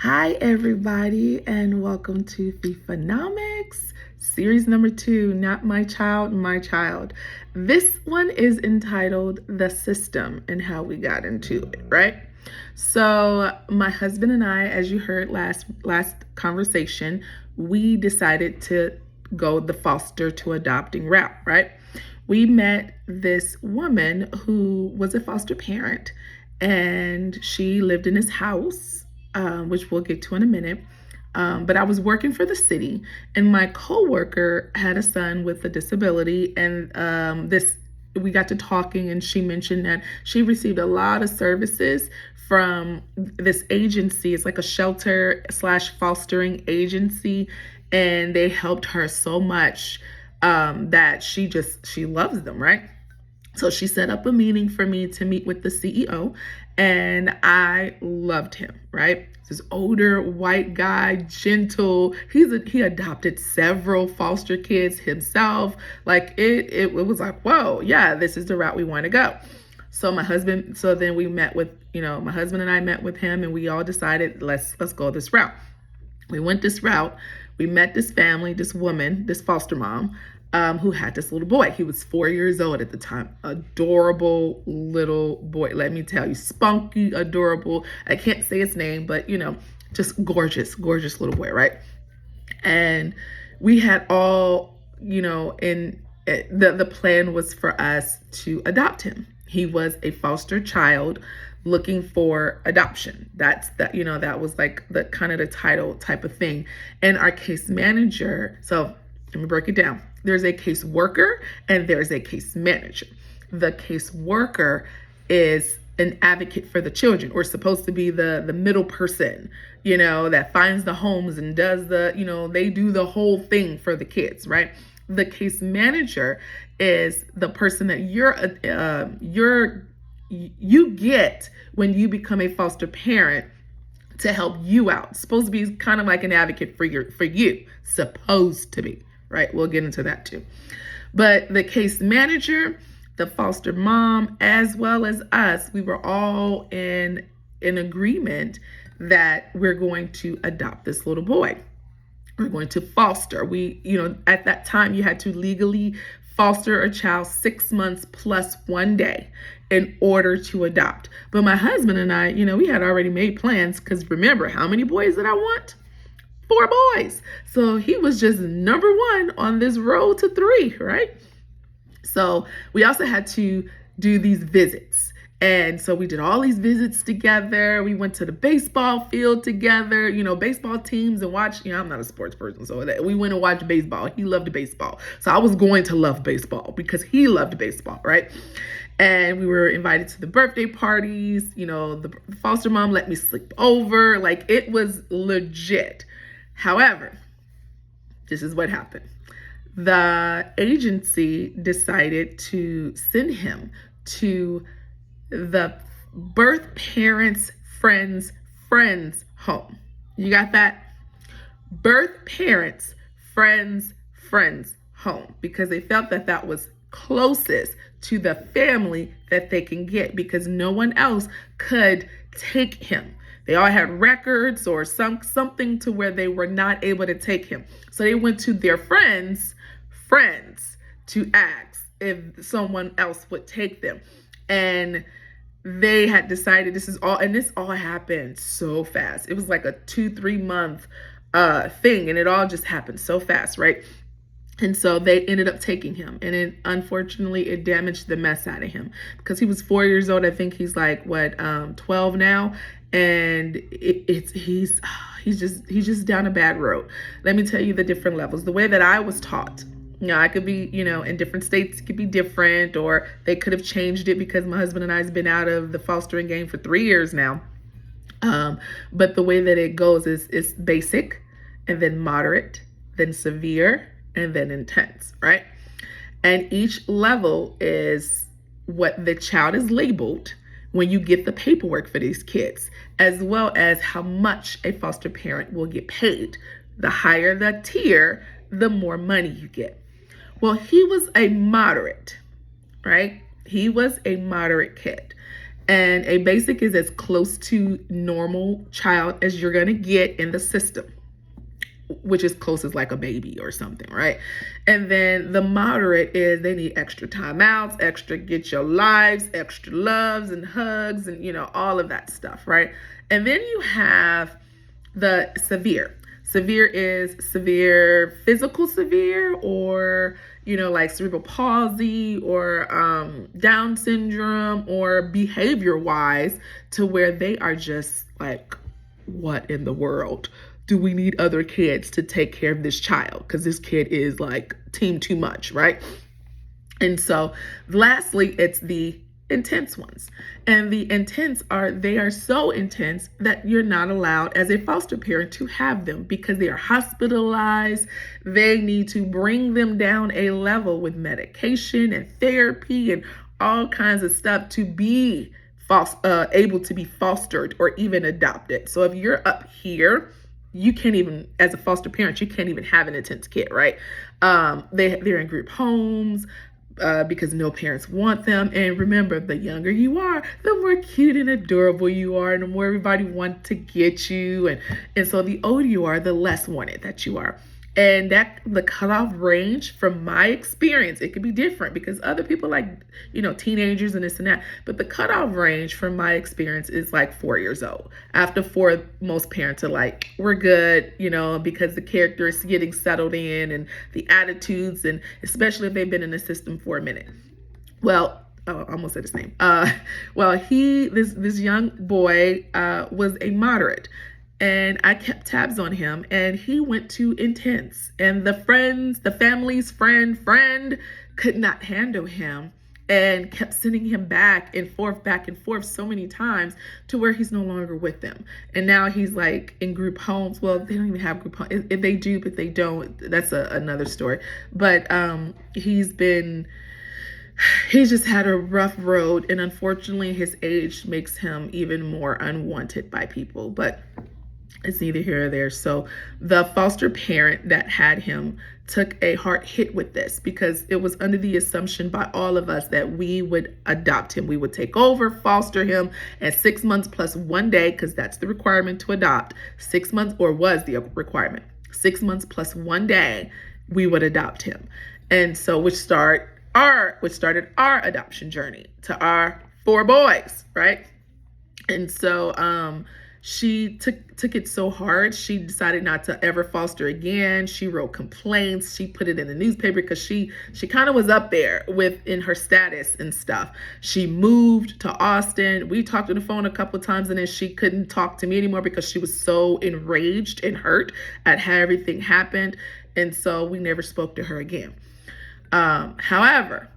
Hi, everybody, and welcome to FIFAnomics, series number 2, Not My Child, My Child. This one is entitled The System and How We Got Into It, right? So my husband and I, as you heard last conversation, we decided to go the foster to adopting route, right? We met this woman who was a foster parent, and she lived in his house, which we'll get to in a minute. But I was working for the city, and my coworker had a son with a disability, and we got to talking, and she mentioned that she received a lot of services from this agency. It's like a shelter slash fostering agency, and they helped her so much that she loves them, right? So she set up a meeting for me to meet with the CEO, and I loved him, right? This older white guy, gentle. He adopted several foster kids himself. Like it was like, whoa, yeah, this is the route we want to go. So then we met with, my husband and I met with him, and we all decided let's go this route. We went this route. We met this family, this woman, this foster mom, who had this little boy. He was 4 years old at the time. Adorable little boy. Let me tell you, spunky, adorable. I can't say his name, but just gorgeous, gorgeous little boy, right? And we had all, the plan was for us to adopt him. He was a foster child looking for adoption. That was like the kind of the title type of thing. And our case manager, so let me break it down. There's a case worker and there's a case manager. The case worker is an advocate for the children, or supposed to be the middle person, that finds the homes and does they do the whole thing for the kids, right? The case manager is the person that you get when you become a foster parent to help you out. It's supposed to be kind of like an advocate for you, supposed to be, right? We'll get into that too. But the case manager, the foster mom, as well as us, we were all in agreement that we're going to adopt this little boy. We're going to foster. At that time, you had to legally foster a child 6 months plus 1 day in order to adopt. But my husband and I, we had already made plans, because remember, how many boys did I want? 4 boys. So he was just number 1 on this road to 3, right? So we also had to do these visits. And so we did all these visits together. We went to the baseball field together, baseball teams, and watched, I'm not a sports person, so we went and watched baseball. He loved baseball. So I was going to love baseball because he loved baseball, right? And we were invited to the birthday parties. The foster mom let me sleep over. Like, it was legit. However, this is what happened. The agency decided to send him to the birth parents' friends home. You got that? Birth parents' friends home, because they felt that was closest to the family that they can get, because no one else could take him. They all had records or something to where they were not able to take him. So they went to their friends to ask if someone else would take them. And they had decided this all happened so fast. It was like a 2-3 month thing, and it all just happened so fast, right? And so they ended up taking him, and unfortunately it damaged the mess out of him, because he was 4 years old. I think he's like 12 now, and he's just down a bad road. Let me tell you the different levels. The way that I was taught, I could be, in different states it could be different, or they could have changed it, because my husband and I has been out of the fostering game for 3 years now. But the way that it goes is basic, and then moderate, then severe, and then intense, right? And each level is what the child is labeled when you get the paperwork for these kids, as well as how much a foster parent will get paid. The higher the tier, the more money you get. Well, he was a moderate, right? He was a moderate kid. And a basic is as close to normal child as you're going to get in the system, which is close as like a baby or something, right? And then the moderate is they need extra timeouts, extra get your lives, extra loves and hugs and, all of that stuff, right? And then you have the severe. Severe is severe physical severe, or like cerebral palsy or Down syndrome, or behavior wise, to where they are just like, what in the world? Do we need other kids to take care of this child? Because this kid is like team too much, right? And so lastly, it's the intense ones. And the intense they are so intense that you're not allowed as a foster parent to have them, because they are hospitalized. They need to bring them down a level with medication and therapy and all kinds of stuff to be able to be fostered or even adopted. So if you're up here, you can't even, as a foster parent, you can't even have an intense kid, right? They're in group homes, because no parents want them. And remember, the younger you are, the more cute and adorable you are, and the more everybody wants to get you. And so the older you are, the less wanted that you are. And that the cutoff range, from my experience, it could be different because other people like, teenagers and this and that. But the cutoff range from my experience is like 4 years old. After 4, most parents are like, we're good, because the character is getting settled in and the attitudes, and especially if they've been in the system for a minute. Well, I almost said his name. This young boy was a moderate. And I kept tabs on him, and he went to intense. And the family's friend could not handle him and kept sending him back and forth so many times to where he's no longer with them. And now he's like in group homes. Well, they don't even have group homes. If they do, but they don't, that's another story. But he's just had a rough road. And unfortunately, his age makes him even more unwanted by people. But it's neither here or there. So the foster parent that had him took a hard hit with this, because it was under the assumption by all of us that we would adopt him. We would take over, foster him at 6 months plus 1 day, because that's the requirement to adopt. 6 months, or was the requirement. 6 months plus 1 day, we would adopt him. And so which started our adoption journey to our 4 boys, right? And so she took it so hard, she decided not to ever foster again. She wrote complaints. She put it in the newspaper because she kind of was up there in her status and stuff. She moved to Austin. We talked on the phone a couple of times, and then she couldn't talk to me anymore because she was so enraged and hurt at how everything happened. And so we never spoke to her again. However,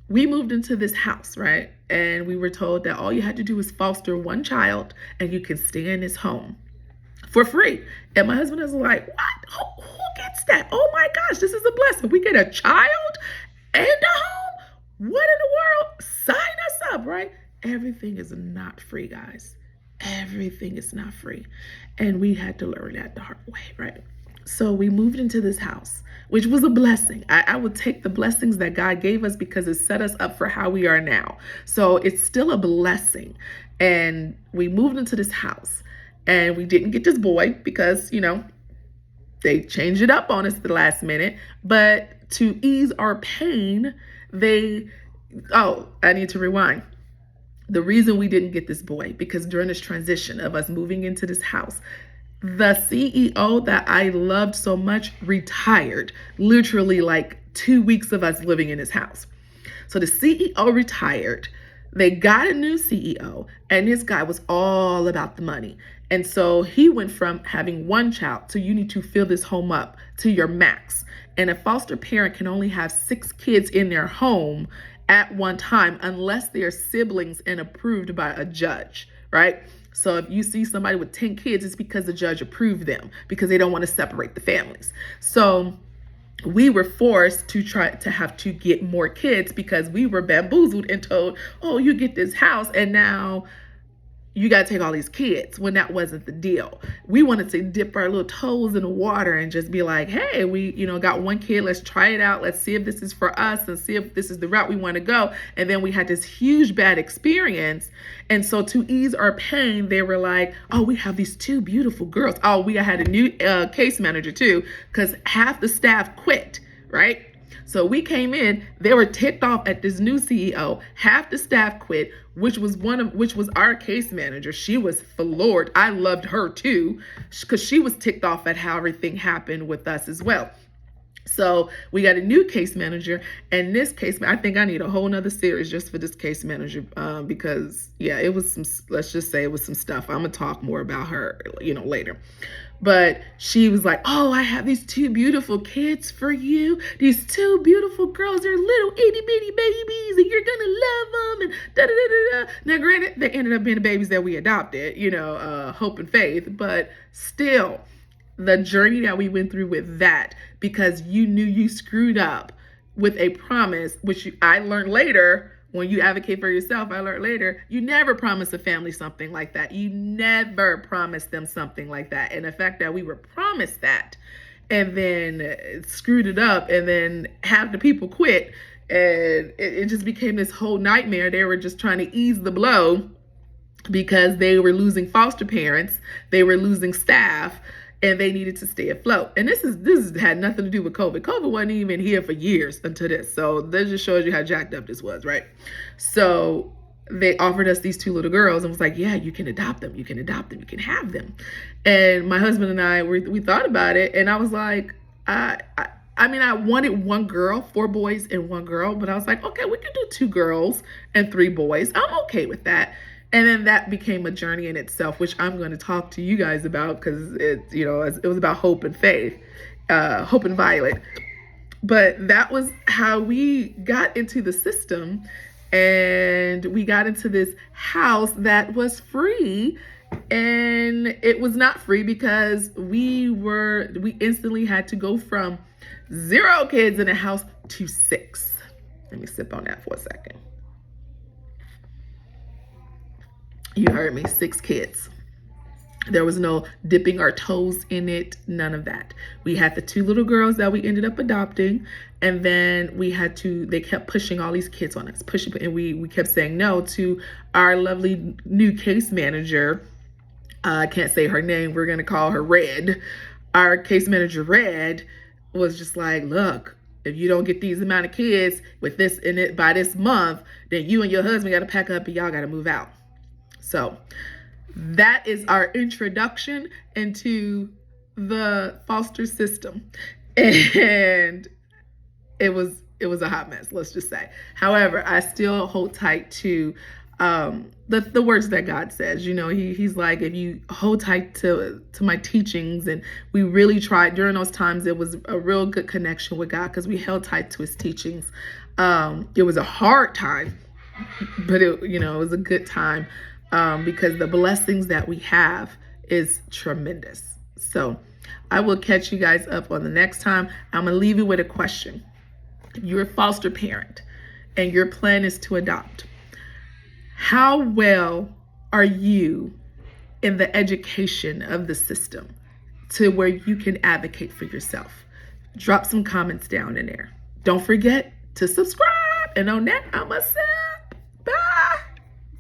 we moved into this house, right? And we were told that all you had to do was foster 1 child and you can stay in this home for free. And my husband was like, what? Who gets that? Oh my gosh, this is a blessing. We get a child and a home? What in the world? Sign us up, right? Everything is not free, guys. Everything is not free. And we had to learn that the hard way, right? So we moved into this house, which was a blessing. I would take the blessings that God gave us because it set us up for how we are now. So it's still a blessing. And we moved into this house, and we didn't get this boy because, they changed it up on us at the last minute. But to ease our pain, I need to rewind. The reason we didn't get this boy, because during this transition of us moving into this house, the CEO that I loved so much retired, literally like 2 weeks of us living in his house. So the CEO retired. They got a new CEO, and this guy was all about the money. And so he went from having 1 child to you need to fill this home up to your max. And a foster parent can only have 6 kids in their home at one time unless they are siblings and approved by a judge, right? So if you see somebody with 10 kids, it's because the judge approved them, because they don't want to separate the families. So we were forced to try to have to get more kids because we were bamboozled and told, oh, you get this house, and now you got to take all these kids, when that wasn't the deal. We wanted to dip our little toes in the water and just be like, hey, we, got one kid, let's try it out. Let's see if this is for us and see if this is the route we want to go. And then we had this huge bad experience. And so to ease our pain, they were like, oh, we have these two beautiful girls. Oh, we had a new case manager too, because half the staff quit, right? So we came in, they were ticked off at this new CEO. Half the staff quit, which was our case manager. She was floored. I loved her too, because she was ticked off at how everything happened with us as well. So we got a new case manager, and this case, I think I need a whole nother series just for this case manager, because yeah, it was some, let's just say it was some stuff. I'm gonna talk more about her, later. But she was like, oh, I have these two beautiful kids for you. These two beautiful girls. They're little itty bitty babies, and you're gonna love them. And da da da da. Now, granted, they ended up being the babies that we adopted, hope and faith. But still, the journey that we went through with that, because you knew you screwed up with a promise, which I learned later. When you advocate for yourself, I learned later, you never promise a family something like that. You never promise them something like that. And the fact that we were promised that and then screwed it up and then half the people quit, and it just became this whole nightmare. They were just trying to ease the blow because they were losing foster parents, they were losing staff, and they needed to stay afloat. And this had nothing to do with COVID. COVID wasn't even here for years until this. So that just shows you how jacked up this was, right? So they offered us these two little girls and was like, yeah, you can adopt them. You can adopt them. You can have them. And my husband and I, we thought about it. And I was like, I wanted one girl, 4 boys and 1 girl. But I was like, okay, we can do 2 girls and 3 boys. I'm okay with that. And then that became a journey in itself, which I'm going to talk to you guys about, because it was about hope and faith, hope and violet. But that was how we got into the system, and we got into this house that was free. And it was not free because we instantly had to go from 0 kids in a house to 6. Let me sip on that for a second. You heard me, 6 kids. There was no dipping our toes in it, none of that. We had the 2 little girls that we ended up adopting, and then they kept pushing all these kids on us, and we kept saying no to our lovely new case manager. I can't say her name, we're gonna call her Red. Our case manager, Red, was just like, look, if you don't get these amount of kids with this in it by this month, then you and your husband gotta pack up and y'all gotta move out. So that is our introduction into the foster system. And it was a hot mess, let's just say. However, I still hold tight to the words that God says. He's like, if you hold tight to my teachings, and we really tried during those times. It was a real good connection with God because we held tight to his teachings. It was a hard time, but it was a good time. Because the blessings that we have is tremendous. So I will catch you guys up on the next time. I'm going to leave you with a question. If you're a foster parent and your plan is to adopt, how well are you in the education of the system to where you can advocate for yourself? Drop some comments down in there. Don't forget to subscribe. And on that, I'm going to say,